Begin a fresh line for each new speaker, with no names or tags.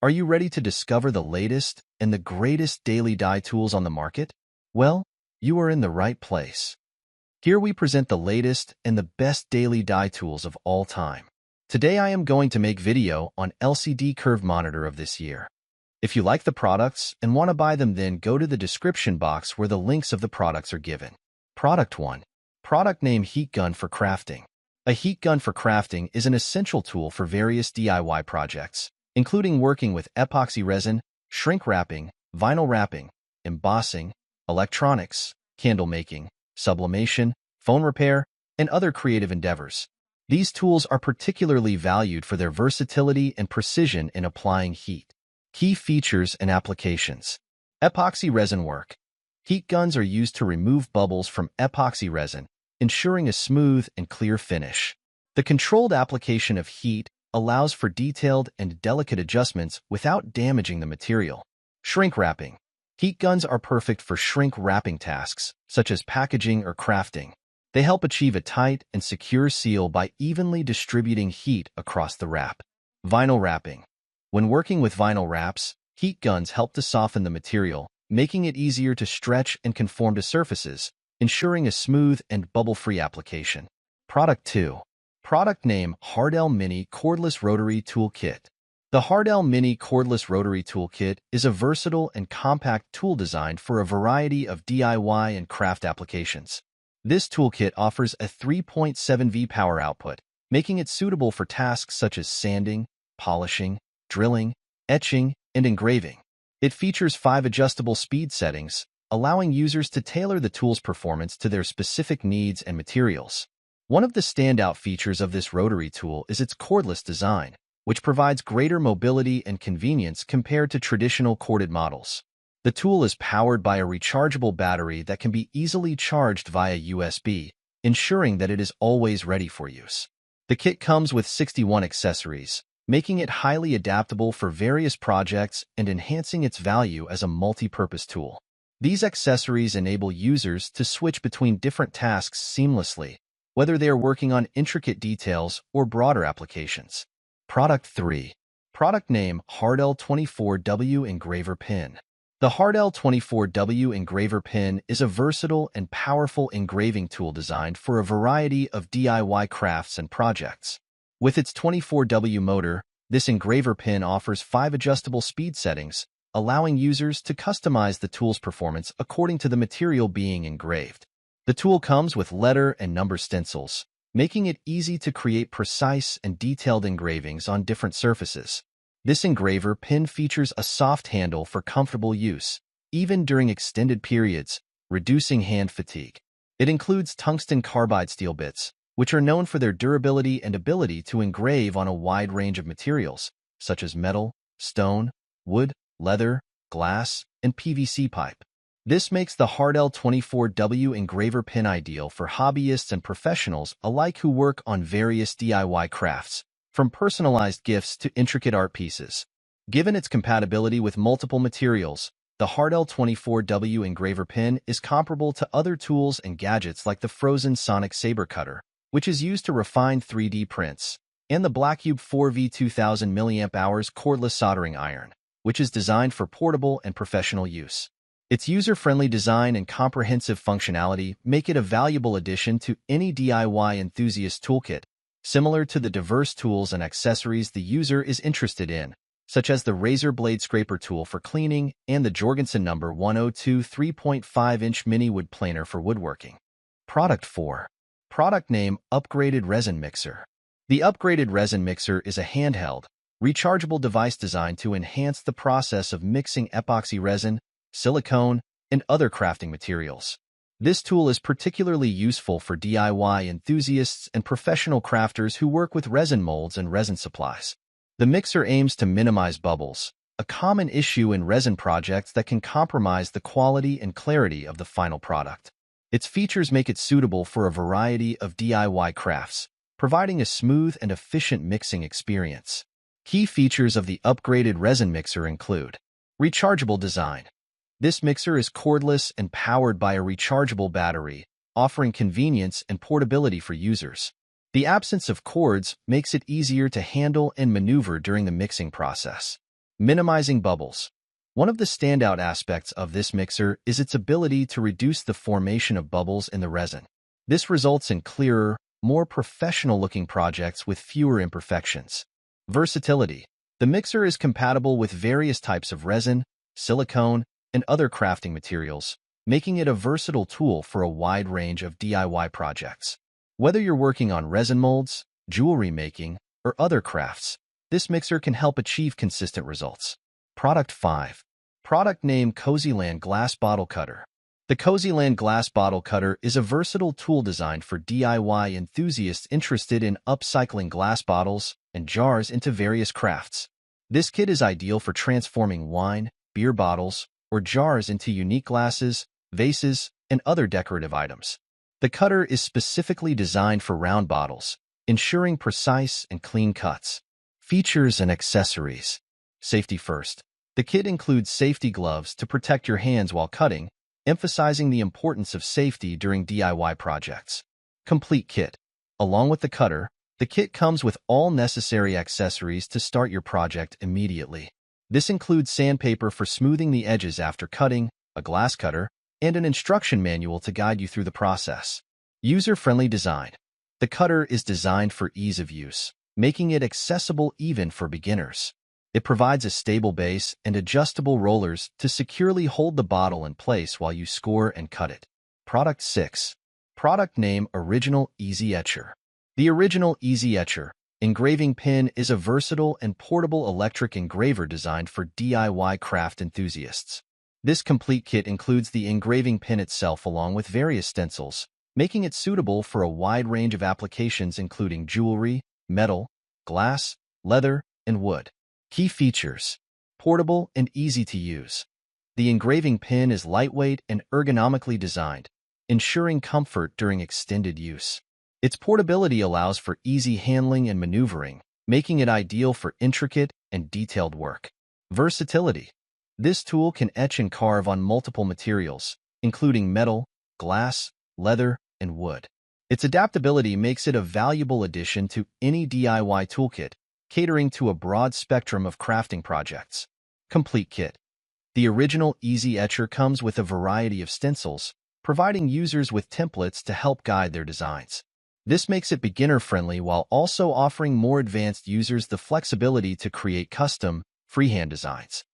Are you ready to discover the latest and the greatest daily die tools on the market? Well, you are in the right place. Here we present the latest and the best daily die tools of all time. Today I am going to make video on LCD curved monitor of this year. If you like the products and want to buy them, then go to the description box where the links of the products are given. Product 1. Product name: Heat Gun for Crafting. A heat gun for crafting is an essential tool for various DIY projects, including working with epoxy resin, shrink wrapping, vinyl wrapping, embossing, electronics, candle making, sublimation, phone repair, and other creative endeavors. These tools are particularly valued for their versatility and precision in applying heat. Key features and applications. Epoxy resin work. Heat guns are used to remove bubbles from epoxy resin, ensuring a smooth and clear finish. The controlled application of heat allows for detailed and delicate adjustments without damaging the material. Shrink wrapping. Heat guns are perfect for shrink wrapping tasks, such as packaging or crafting. They help achieve a tight and secure seal by evenly distributing heat across the wrap. Vinyl wrapping. When working with vinyl wraps, heat guns help to soften the material, making it easier to stretch and conform to surfaces, ensuring a smooth and bubble-free application. Product 2. Product name: Hardell Mini Cordless Rotary Tool Kit. The Hardell Mini Cordless Rotary Tool Kit is a versatile and compact tool designed for a variety of DIY and craft applications. This toolkit offers a 3.7V power output, making it suitable for tasks such as sanding, polishing, drilling, etching, and engraving. It features 5 adjustable speed settings, allowing users to tailor the tool's performance to their specific needs and materials. One of the standout features of this rotary tool is its cordless design, which provides greater mobility and convenience compared to traditional corded models. The tool is powered by a rechargeable battery that can be easily charged via USB, ensuring that it is always ready for use. The kit comes with 61 accessories, making it highly adaptable for various projects and enhancing its value as a multi-purpose tool. These accessories enable users to switch between different tasks seamlessly, whether they are working on intricate details or broader applications. Product 3. Product name: Hardell 24W Engraver Pin. The Hardell 24W Engraver Pin is a versatile and powerful engraving tool designed for a variety of DIY crafts and projects. With its 24W motor, this engraver pin offers 5 adjustable speed settings, allowing users to customize the tool's performance according to the material being engraved. The tool comes with letter and number stencils, making it easy to create precise and detailed engravings on different surfaces. This engraver pin features a soft handle for comfortable use, even during extended periods, reducing hand fatigue. It includes tungsten carbide steel bits, which are known for their durability and ability to engrave on a wide range of materials, such as metal, stone, wood, leather, glass, and PVC pipe. This makes the Hardell 24W engraver pin ideal for hobbyists and professionals alike who work on various DIY crafts, from personalized gifts to intricate art pieces. Given its compatibility with multiple materials, the Hardell 24W engraver pin is comparable to other tools and gadgets like the Frozen Sonic Saber Cutter, which is used to refine 3D prints, and the Blackcube 4V 2000 mAh cordless soldering iron, which is designed for portable and professional use. Its user-friendly design and comprehensive functionality make it a valuable addition to any DIY enthusiast toolkit, similar to the diverse tools and accessories the user is interested in, such as the razor blade scraper tool for cleaning and the Jorgensen No. 102 3.5-inch mini wood planer for woodworking. Product 4. Product name: Upgraded Resin Mixer. The Upgraded Resin Mixer is a handheld, rechargeable device designed to enhance the process of mixing epoxy resin, silicone, and other crafting materials. This tool is particularly useful for DIY enthusiasts and professional crafters who work with resin molds and resin supplies. The mixer aims to minimize bubbles, a common issue in resin projects that can compromise the quality and clarity of the final product. Its features make it suitable for a variety of DIY crafts, providing a smooth and efficient mixing experience. Key features of the upgraded resin mixer include: rechargeable design. This mixer is cordless and powered by a rechargeable battery, offering convenience and portability for users. The absence of cords makes it easier to handle and maneuver during the mixing process. Minimizing bubbles. One of the standout aspects of this mixer is its ability to reduce the formation of bubbles in the resin. This results in clearer, more professional-looking projects with fewer imperfections. Versatility. The mixer is compatible with various types of resin, silicone, and other crafting materials, making it a versatile tool for a wide range of DIY projects. Whether you're working on resin molds, jewelry making, or other crafts, this mixer can help achieve consistent results. Product 5. Product name Cozyland Glass Bottle Cutter. The Cozyland Glass Bottle Cutter is a versatile tool designed for DIY enthusiasts interested in upcycling glass bottles and jars into various crafts. This kit is ideal for transforming wine, beer bottles, or jars into unique glasses, vases, and other decorative items. The cutter is specifically designed for round bottles, ensuring precise and clean cuts. Features and accessories. Safety first. The kit includes safety gloves to protect your hands while cutting, emphasizing the importance of safety during DIY projects. Complete kit. Along with the cutter, the kit comes with all necessary accessories to start your project immediately. This includes sandpaper for smoothing the edges after cutting, a glass cutter, and an instruction manual to guide you through the process. User-friendly design. The cutter is designed for ease of use, making it accessible even for beginners. It provides a stable base and adjustable rollers to securely hold the bottle in place while you score and cut it. Product 6. Product name Original Easy Etcher. The Original Easy Etcher engraving pen is a versatile and portable electric engraver designed for DIY craft enthusiasts. This complete kit includes the engraving pen itself along with various stencils, making it suitable for a wide range of applications including jewelry, metal, glass, leather, and wood. Key features. Portable and easy to use. The engraving pen is lightweight and ergonomically designed, ensuring comfort during extended use. Its portability allows for easy handling and maneuvering, making it ideal for intricate and detailed work. Versatility. This tool can etch and carve on multiple materials, including metal, glass, leather, and wood. Its adaptability makes it a valuable addition to any DIY toolkit, catering to a broad spectrum of crafting projects. Complete kit. The Original Easy Etcher comes with a variety of stencils, providing users with templates to help guide their designs. This makes it beginner-friendly while also offering more advanced users the flexibility to create custom, freehand designs.